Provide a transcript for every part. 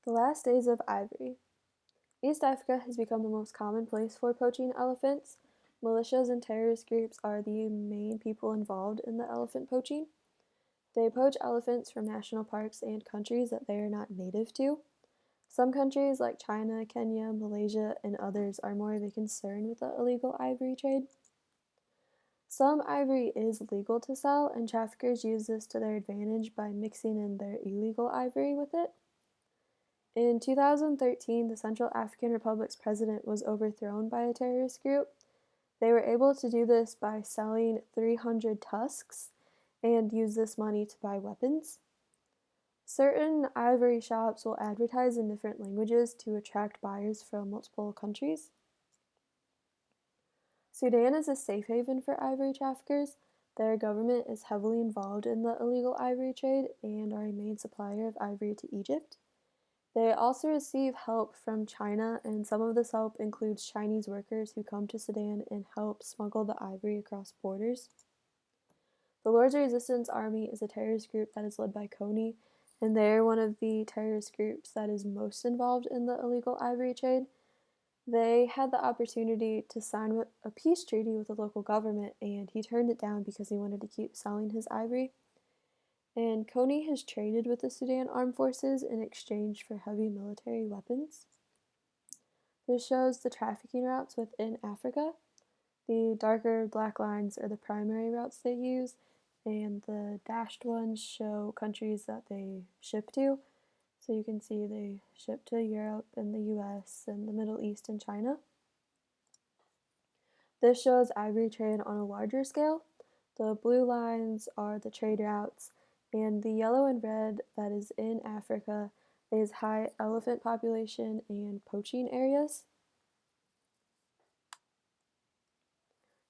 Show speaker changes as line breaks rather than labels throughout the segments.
The last days of Ivory. East Africa has become the most common place for poaching elephants. Militias and terrorist groups are the main people involved in the elephant poaching. They poach elephants from national parks and countries that they are not native to. Some countries like China, Kenya, Malaysia, and others are more of a concern with the illegal ivory trade. Some ivory is legal to sell, and traffickers use this to their advantage by mixing in their illegal ivory with it. In 2013, the Central African Republic's president was overthrown by a terrorist group. They were able to do this by selling 300 tusks and use this money to buy weapons. Certain ivory shops will advertise in different languages to attract buyers from multiple countries. Sudan is a safe haven for ivory traffickers. Their government is heavily involved in the illegal ivory trade and are a main supplier of ivory to Egypt. They also receive help from China, and some of this help includes Chinese workers who come to Sudan and help smuggle the ivory across borders. The Lord's Resistance Army is a terrorist group that is led by Kony, and they're one of the terrorist groups that is most involved in the illegal ivory trade. They had the opportunity to sign a peace treaty with the local government, and he turned it down because he wanted to keep selling his ivory. And Kony has traded with the Sudan Armed Forces in exchange for heavy military weapons. This shows the trafficking routes within Africa. The darker black lines are the primary routes they use, and the dashed ones show countries that they ship to. So you can see they ship to Europe and the US and the Middle East and China. This shows ivory trade on a larger scale. The blue lines are the trade routes, and the yellow and red that is in Africa is high elephant population and poaching areas.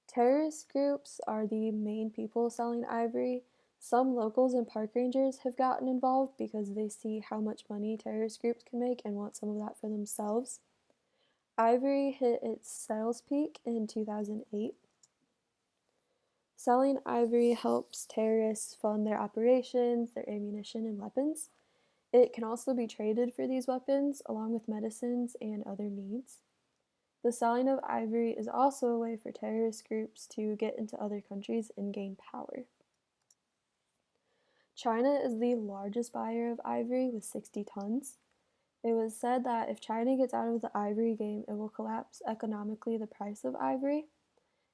Terrorist groups are the main people selling ivory. Some locals and park rangers have gotten involved because they see how much money terrorist groups can make and want some of that for themselves. Ivory hit its sales peak in 2008. Selling ivory helps terrorists fund their operations, their ammunition, and weapons. It can also be traded for these weapons, along with medicines and other needs. The selling of ivory is also a way for terrorist groups to get into other countries and gain power. China is the largest buyer of ivory with 60 tons. It was said that if China gets out of the ivory game, it will collapse economically the price of ivory.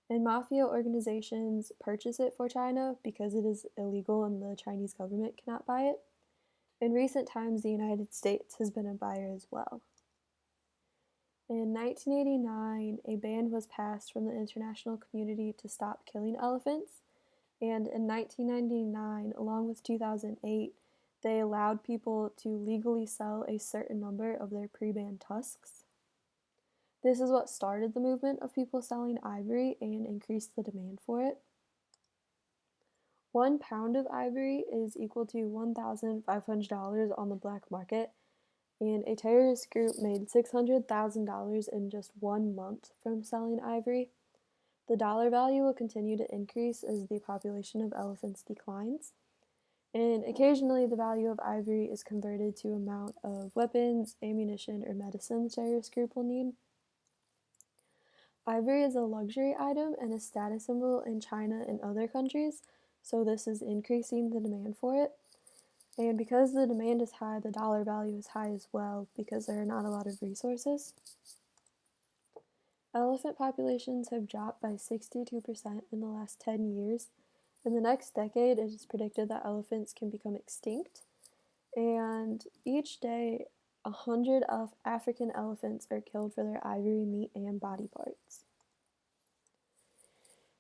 And mafia organizations purchase it for China because it is illegal and the Chinese government cannot buy it. In recent times, the United States has been a buyer as well. In 1989, a ban was passed from the international community to stop killing elephants, and in 1999, along with 2008, they allowed people to legally sell a certain number of their pre-banned tusks. This is what started the movement of people selling ivory and increased the demand for it. 1 pound of ivory is equal to $1,500 on the black market, and a terrorist group made $600,000 in just 1 month from selling ivory. The dollar value will continue to increase as the population of elephants declines, and occasionally the value of ivory is converted to amount of weapons, ammunition, or medicine the terrorist group will need. Ivory is a luxury item and a status symbol in China and other countries, so this is increasing the demand for it. And because the demand is high, the dollar value is high as well because there are not a lot of resources. Elephant populations have dropped by 62% in the last 10 years. In the next decade, it is predicted that elephants can become extinct. And each day, 100 African elephants are killed for their ivory meat and body parts.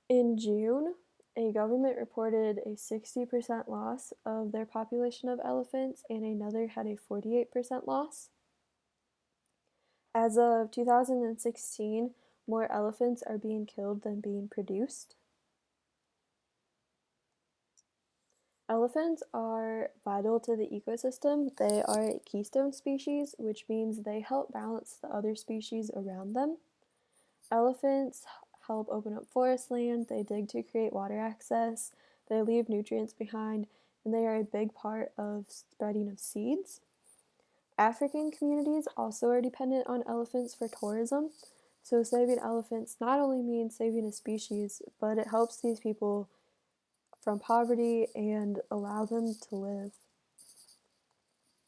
In June, a government reported a 60% loss of their population of elephants, and another had a 48% loss. As of 2016, more elephants are being killed than being produced. Elephants are vital to the ecosystem. They are a keystone species, which means they help balance the other species around them. Elephants help open up forest land, they dig to create water access, they leave nutrients behind, and they are a big part of spreading of seeds. African communities also are dependent on elephants for tourism, so saving elephants not only means saving a species, but it helps these people from poverty and allow them to live.